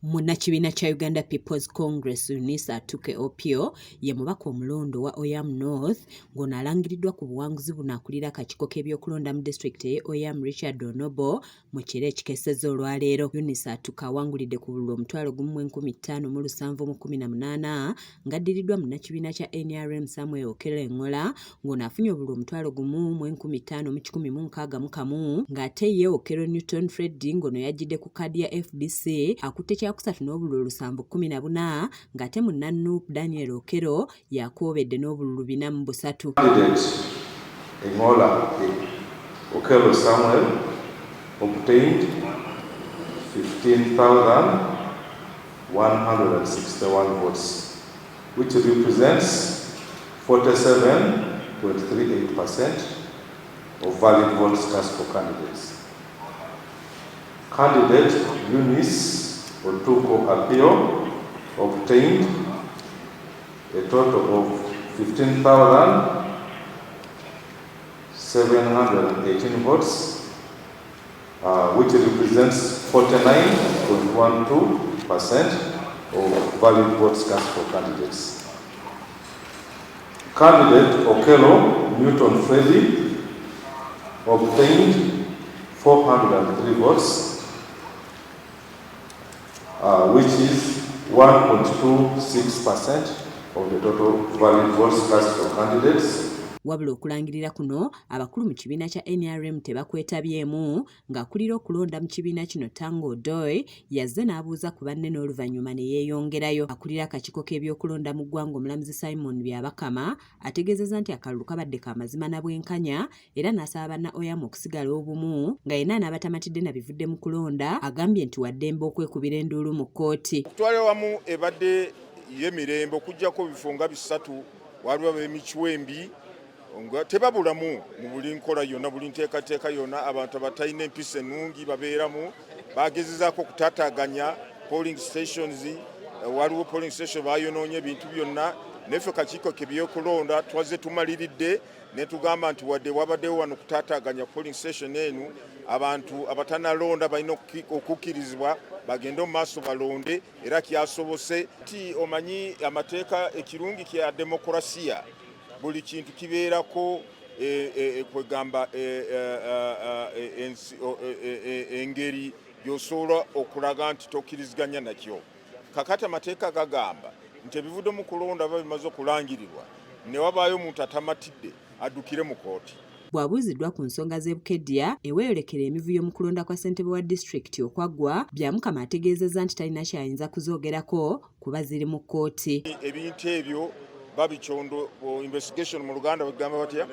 Munnakibiina kya Uganda People's Congress UNISA Atuke Opio ye mubaka omulondo wa Oyam North ng'ono alangiriddwa ku buwanguzi buno akulira akakiiko k'ebyokulonda mu disitulikiti ye Oyam Richard Onobo mu kiro ekikeesezza olwaleero. UNISA Atuke awangulidde ku bululu 15,718 ng'addiriddwa munnakibiina kya NRM Samuel Okello Engola ng'ono afunye obululu 15,161 ng'ate ye Okello Newton Freddy ng'ono yajjidde ku kkaadi ya FDC akutte kusatu n'obululu 714 ng'ate munna Daniel Okello yakoobedde n'obululu 403. Candidate Engola Okello Samuel obtained 15,161 votes, which represents 47.38% of valid votes cast for candidates. Candidate Eunice Otuko Apio obtained a total of 15,718 votes, which represents 49.12% of valid votes cast for candidates. Candidate Okello Newton Freddy obtained 403 votes, which is 1.26% of the total valid votes cast for candidates. Wabula okulangirira kuno abakulu mu kibiina kya NRM tebakwetabyemu ng'akulira okulonda mu kibiina kino Tango Doi yazze n'abuuza ku banne n'oluvannyuma ne yeeyongerayo. Akulira akakiiko k'ebyokulonda mu ggwanga omulamuzi Simon Byabakama ategeezezza nti akalulu kabadde ka mazima na bwenkanya era n'asaba banna Oyam okusigala obumu nga yenna n'abatamatidde na bivudde mu kulonda agambye nti waddembe okwekubira enduulu mu kkooti. Okutwala wamu ebadde y'emirembe okuggyako ebifo nga 3 waliwo ab'emikiwembi nga tebabulamu mu buli nkola yonna buli nteekateeka yonna abantu abatalina empisa ennungi babeeramu bagezezaako okutaataaganya polling stations. Waliwo polling station bayonoonye ebintu byonna neffe kakiiko k'ebyokulonda twaze tumaliridde ne tugamba nti wadde wabaddewo wano okutaataaganya polling station eno abantu abatanalonda balina okukkirizibwa bagende mu maaso balonde era kyasobose ti omanyi amateeka ekirungi kya demokrasiya buli kintu kibeerako kwegamba engeri gy'osobola okulaga nti tokkiriziganya nakyo. Kakati amateeka gagamba nti ebivudde mu kulonda biba bimaze okulangirirwa ne wabaayo omuntu atamatidde addukire mu kooti. Bw'abuuziddwa ku nsonga z'ebukedya eweeyolekera emivuyo mu kulonda kwa ssentebe wa disitulikiti okwaggwa, Byamukama ategeezezza nti talina kyayinza kuzoogerako kuba ziri mu kkooti. Ebintu ebyo babicondo investigation mu Luganda bagamba batya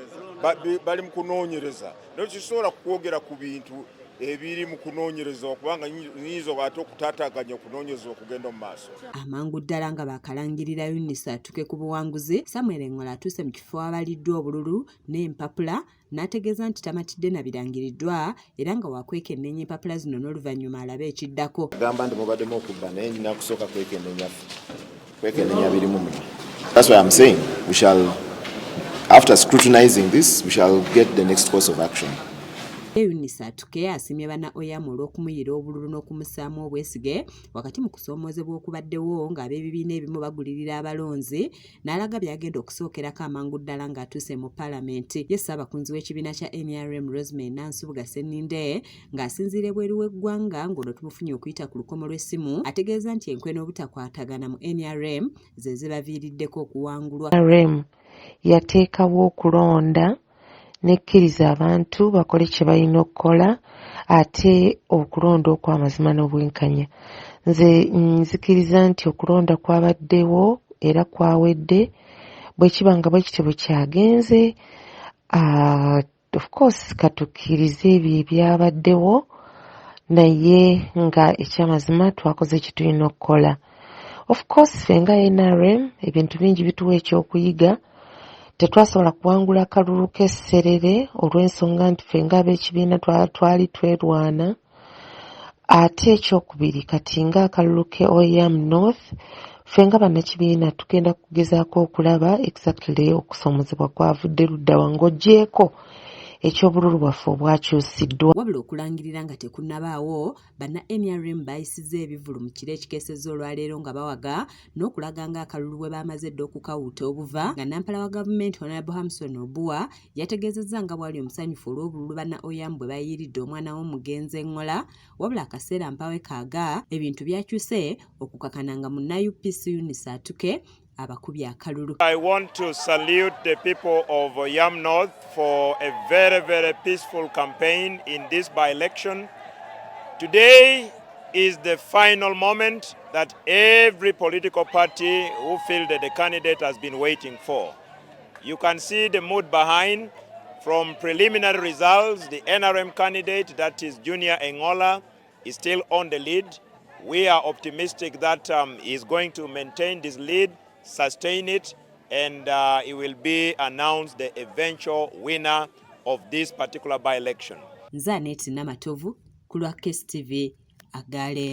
bali mu kunoonyereza naye kisobola kwogera ku bintu ebiri mu kunoonyereza kubanga nyinza ate okutaataaganya okunoonyereza okugenda mu maaso. Amangu ddala nga bakalangirira UNISA Atuke ku buwanguzi, Samuel Engola atuuse mu kifo awaliddwa obululu n'empapula n'ategeeza nti tamatidde na birangiriddwa era nga wakwekennenya empapula zino n'oluvannyuma alabe ekiddako. Agamba nti mubaddemu okubba naye nyina kusooka kwekennenya birimu muno. That's why I'm saying we shall, after scrutinizing this, we shall get the next course of action. UNISA Atuke asimye banna Oyam olw'okumuyira obululu n'okumusaamu obwesige wakati mu kusoomoozebwa okubaddewo ng'ab'ebibiina ebimu bagulirira abalonzi n'alaga byagenda okusookerako amangu ddala ng'atuuse mu Paalamenti. Ye Ssaabakunzi w'ekibiina kya NRM Rosemary Nansubuga Senninde ng'asinziira ebweru w'eggwanga ng'olwo tumufunye okuyita ku lukomo lw'essimu ategeeza nti enkwe n'obutakwatagana mu NRM ze zibaviiriddeko okuwangulwa. NRM yateekawo okulonda nekkiriza abantu bakole kye balina okukola ate okulonda okw'amazima n'obwenkanya. Nze nzikiriza nti okulonda kwabaddewo era kwawedde bwe kiba nga bwe kityo bwe kyagenze. Of course katukkirize ebyo ebyabaddewo naye nga ekyamazima twakoze kye tulina okukola. Of course ffe nga NRM ebintu bingi bituwa ekyokuyiga. Tetwasobola kuwangula akalulu k'esserere olw'ensonga nti ffe ng'ab'ekibiina twali twerwana. Ate ekyokubiri kati ng'akalulu ke Oyam North ffe nga bannakibiina tugenda kugezaako okulaba exactly okusoomozebwa kwavudde ludda wa ng'oggyeko eky'obululu bwaffe obwakyusiddwa. Wabula okulangirira nga tekunnabaawo, banna NRM bayisizza ebivvulu mu kiro ekikeesezza olwaleero nga bawaga n'okulaga nga akalulu bwe baamaze dda okukawuuta obuva, nga nampala wa gavumenti Honorable Hamson Obua yategeezezza nga bwali omusanyufu olw'obululu banna Oyam bwe bayiiridde omwana w'omugenzi Engola, wabula akaseera mpawe kaaga ebintu byakyuse okukakana nga munna UPC Eunice Atuke abakubye akalulu. I want to salute the people of Oyam North for a very, very peaceful campaign in this by-election. Today is the final moment that every political party who fielded the candidate has been waiting for. You can see the mood behind. From preliminary results, the NRM candidate, that is Junior Engola, is still on the lead. We are optimistic that he is going to maintain this lead, sustain it, and it will be announced the eventual winner of this particular by-election. Nze Aneti Namatovu ku Lwaki TV Agaleero.